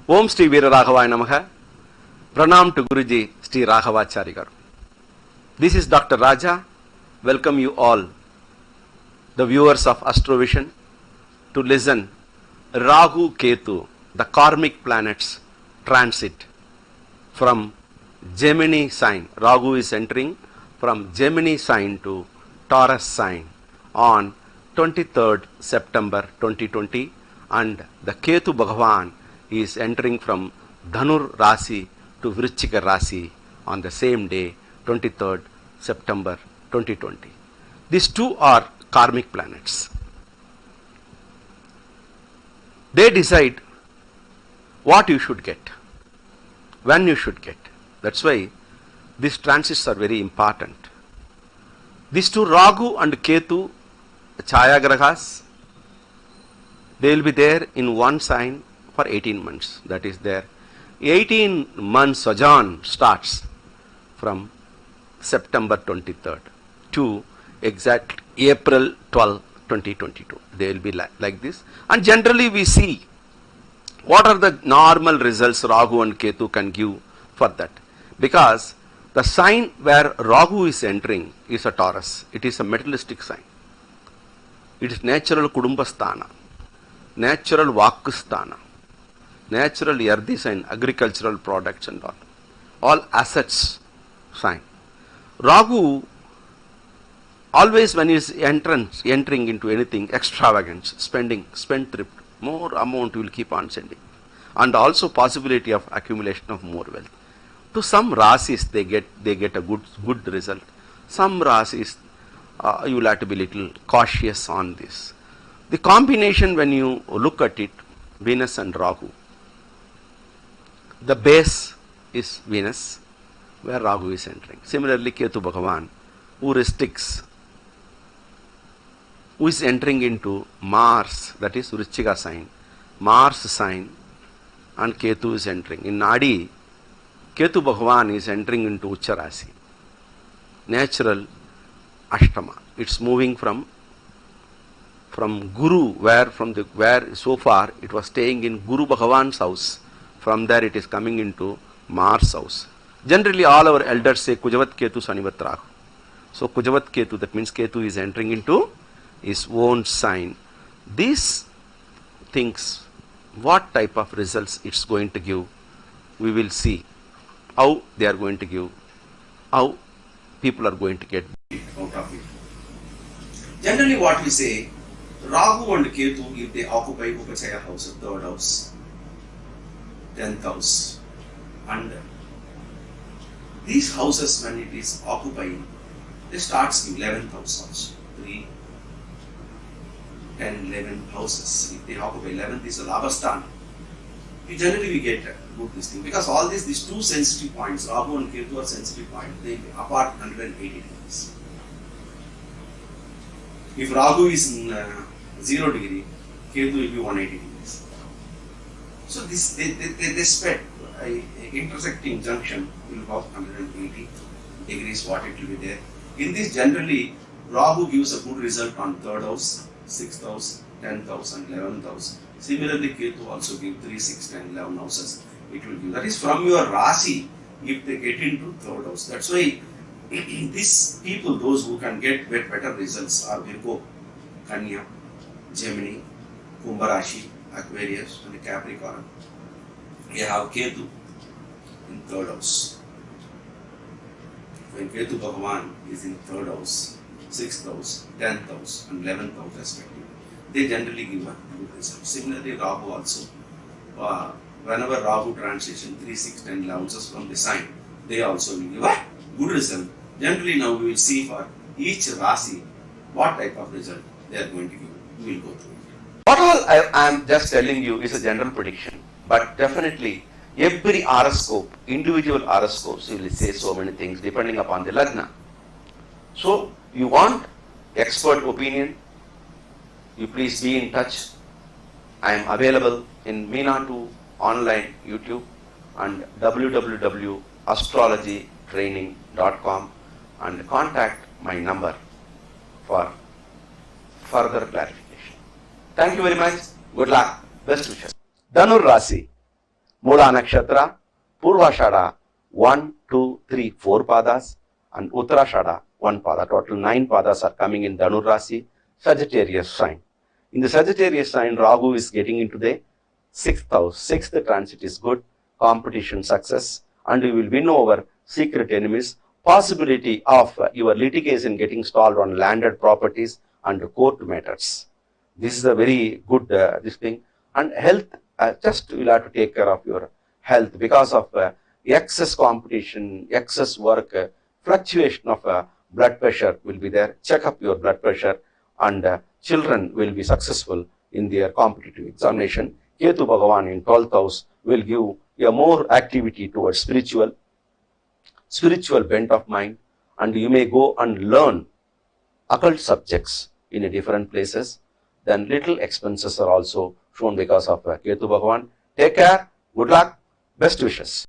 Om Sri Veera Raghavaya Namaha. Pranam to Guruji Sri Raghavachari Garu. This is Dr. Raja. Welcome you all, the viewers of Astrovision, to listen Rahu Ketu, the karmic planets transit from Gemini sign. Rahu is entering from Gemini sign to Taurus sign on 23rd September 2020, and the Ketu Bhagavan is entering from Dhanur Rasi to Vrichchika Rasi on the same day, 23rd September 2020. These two are karmic planets. They decide what you should get, when you should get. That's why these transits are very important. These two, Rahu and Ketu, Chaya Grahas, they will be there in one sign for 18 months. That is their 18 months sojourn starts from September 23rd to exact April 12, 2022. They will be like this. And generally we see what are the normal results Rahu and Ketu can give for that. Because the sign where Rahu is entering is a Taurus. It is a materialistic sign. It is natural Kudumbasthana, natural Vakusthana, natural Earthy sign, agricultural products and all assets sign. Rahu, always when he is entering into anything, extravagance, spendthrift, more amount will keep on sending, and also possibility of accumulation of more wealth. To some rasis they get a good result. Some rasis you will have to be little cautious on this. The combination, when you look at it, Venus and Rahu, the base is Venus, where Rahu is entering. Similarly, Ketu Bhagavan, who restricts, who is entering into Mars, that is Vrichchika sign, Mars sign, and Ketu is entering. In Nadi, Ketu Bhagavan is entering into Ucha Rasi, natural Ashtama. It's moving from Guru, where so far it was staying in Guru Bhagavan's house. From there it is coming into Mars house. Generally all our elders say Kujavat Ketu Sanivat Rahu. So Kujavat Ketu, that means Ketu is entering into his own sign. These things, what type of results it's going to give, we will see. How they are going to give, how people are going to get out of it. Generally what we say, Rahu and Ketu, if they occupy Upachaya house, third house, 10th house, and these houses, when it is occupying, they starts in 11th house also. 3, 10, 11 houses. If they occupy 11th is a Labhasthan. Generally we get good this thing, because all these two sensitive points, Rahu and Ketu are sensitive points, they apart 180 degrees. If Rahu is in 0 degree, Ketu will be 180 degrees. So this they spread, intersecting junction will be 180 degrees, what it will be there. In this, generally Rahu gives a good result on 3rd house, 6th house, 10th house and 11th house. Similarly, Ketu also give 3, 6, 10, 11 houses. It will give. That is from your Rasi, if they get into 3rd house. That's why these people, those who can get better results, are Virgo, Kanya, Gemini, Kumbha Rashi, Aquarius and Capricorn. We have Ketu in 3rd house. When Ketu Bhagavan is in 3rd house, 6th house, 10th house and 11th house respectively, they generally give a good result. Similarly, Rahu also, whenever Rahu transition 3, 6, 10 allowances from the sign, they also will give a good result. Generally now we will see for each Rasi what type of result they are going to give. We will go through it. What all I am just telling you is a general prediction, but definitely every horoscope, individual horoscopes will say so many things depending upon the Lagna. So you want expert opinion, you please be in touch. I am available in Meena2 online YouTube and www.astrologytraining.com, and contact my number for further clarification. Thank you very much. Good luck. Best wishes. Dhanur Rasi. Mula Nakshatra, Purvashada, 1, 2, 3, 4 padas, and Uttarashada, 1 pada. Total 9 padas are coming in Dhanur Rasi, Sagittarius sign. In the Sagittarius sign, Rahu is getting into the 6th house. 6th transit is good, competition success, and you will win over secret enemies. Possibility of your litigation getting stalled on landed properties and court matters. This is a very good this thing. And health, just you will have to take care of your health because of excess competition, excess work, fluctuation of blood pressure will be there. Check up your blood pressure, and children will be successful in their competitive examination. Ketu Bhagavan in 12th house will give a more activity towards spiritual bent of mind, and you may go and learn occult subjects in a different places. Then little expenses are also shown because of Ketu Bhagavan. Take care, good luck, best wishes.